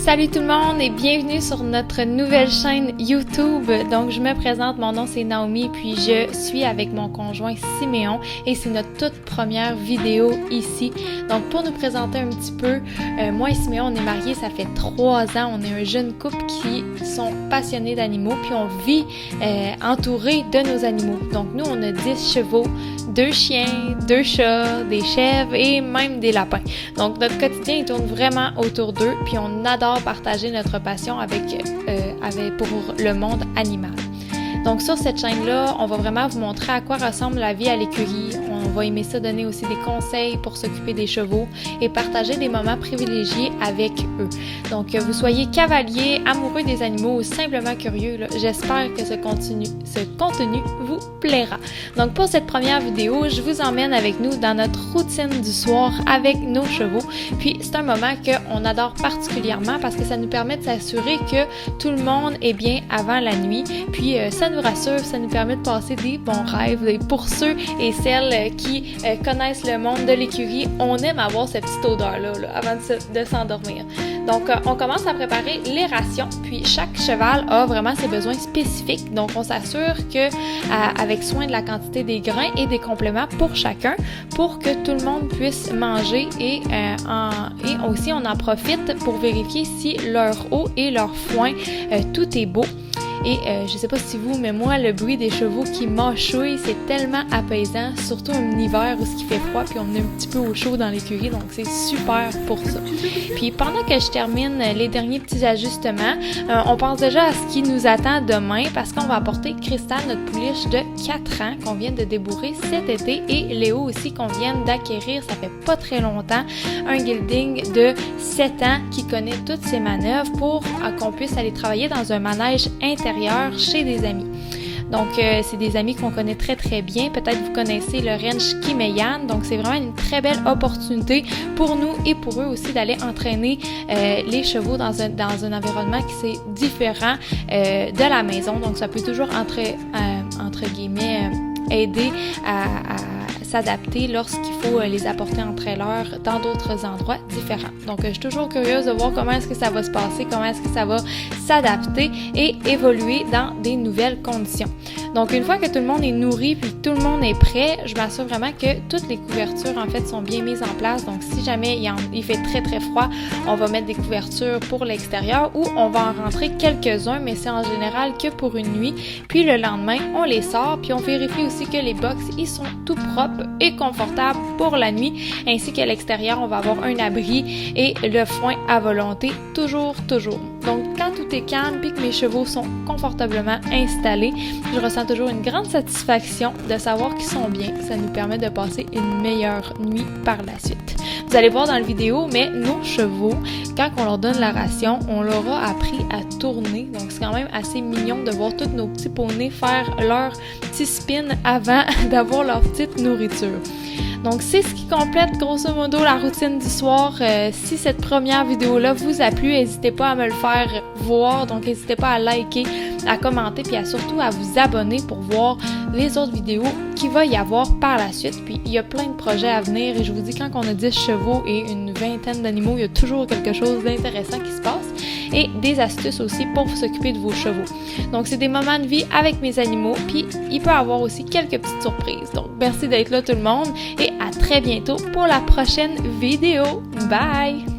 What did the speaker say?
Salut tout le monde et bienvenue sur notre nouvelle chaîne YouTube. Donc je me présente, mon nom c'est Naomi puis je suis avec mon conjoint Siméon et c'est notre toute première vidéo ici. Donc pour nous présenter un petit peu, moi et Siméon on est mariés, ça fait 3 ans, on est un jeune couple qui sont passionnés d'animaux puis on vit entouré de nos animaux. Donc nous on a 10 chevaux, 2 chiens, 2 chats, des chèvres et même des lapins. Donc notre quotidien il tourne vraiment autour d'eux puis on adore partager notre passion pour le monde animal. Donc sur cette chaîne-là, on va vraiment vous montrer à quoi ressemble la vie à l'écurie. On va aimer ça donner aussi des conseils pour s'occuper des chevaux et partager des moments privilégiés avec eux. Donc vous soyez cavalier, amoureux des animaux ou simplement curieux, j'espère que ce contenu vous plaira. Donc pour cette première vidéo, je vous emmène avec nous dans notre routine du soir avec nos chevaux. Puis c'est un moment qu'on adore particulièrement parce que ça nous permet de s'assurer que tout le monde est bien avant la nuit. Puis ça nous rassure, ça nous permet de passer des bons rêves. Et pour ceux et celles qui connaissent le monde de l'écurie, on aime avoir cette petite odeur-là avant de s'endormir. Donc, on commence à préparer les rations, puis chaque cheval a vraiment ses besoins spécifiques. Donc, on s'assure que avec soin de la quantité des grains et des compléments pour chacun, pour que tout le monde puisse manger et aussi on en profite pour vérifier si leur eau et leur foin, tout est beau. Et je sais pas si vous, mais moi, le bruit des chevaux qui mâchouillent, c'est tellement apaisant, surtout en hiver où il fait froid, puis on est un petit peu au chaud dans l'écurie, donc c'est super pour ça. Puis pendant que je termine les derniers petits ajustements, on pense déjà à ce qui nous attend demain, parce qu'on va apporter Cristal, notre pouliche de 4 ans, qu'on vient de débourrer cet été, et Léo aussi, qu'on vient d'acquérir, ça fait pas très longtemps, un gelding de 7 ans qui connaît toutes ses manœuvres pour qu'on puisse aller travailler dans un manège intérieur chez des amis. Donc, c'est des amis qu'on connaît très très bien. Peut-être vous connaissez le ranch Kimeyan. Donc, c'est vraiment une très belle opportunité pour nous et pour eux aussi d'aller entraîner les chevaux dans un environnement qui est différent de la maison. Donc, ça peut toujours entre guillemets aider à s'adapter lorsqu'il faut les apporter en trailer dans d'autres endroits différents. Donc, je suis toujours curieuse de voir comment est-ce que ça va se passer, comment est-ce que ça va s'adapter et évoluer dans des nouvelles conditions. Donc, une fois que tout le monde est nourri puis que tout le monde est prêt, je m'assure vraiment que toutes les couvertures, en fait, sont bien mises en place. Donc, si jamais il fait très, très froid, on va mettre des couvertures pour l'extérieur ou on va en rentrer quelques-uns, mais c'est en général que pour une nuit. Puis, le lendemain, on les sort puis on vérifie aussi que les box, ils sont tout propres et confortables pour la nuit, ainsi qu'à l'extérieur, on va avoir un abri et le foin à volonté, toujours. Donc, quand tout est calme et que mes chevaux sont confortablement installés, je ressens toujours une grande satisfaction de savoir qu'ils sont bien. Ça nous permet de passer une meilleure nuit par la suite. Vous allez voir dans la vidéo, mais nos chevaux, quand on leur donne la ration, on leur a appris à tourner. Donc, c'est quand même assez mignon de voir tous nos petits poneys faire leur petit spin avant d'avoir leur petite nourriture. Donc, c'est ce qui complète grosso modo la routine du soir. Si cette première vidéo-là vous a plu, n'hésitez pas à me le faire voir. Donc, n'hésitez pas à liker, à commenter, puis surtout à vous abonner pour voir les autres vidéos qu'il va y avoir par la suite. Puis, il y a plein de projets à venir et je vous dis, quand on a 10 chevaux et une vingtaine d'animaux, il y a toujours quelque chose d'intéressant qui se passe et des astuces aussi pour s'occuper de vos chevaux. Donc, c'est des moments de vie avec mes animaux, puis il peut y avoir aussi quelques petites surprises. Donc, merci d'être là tout le monde et à très bientôt pour la prochaine vidéo. Bye!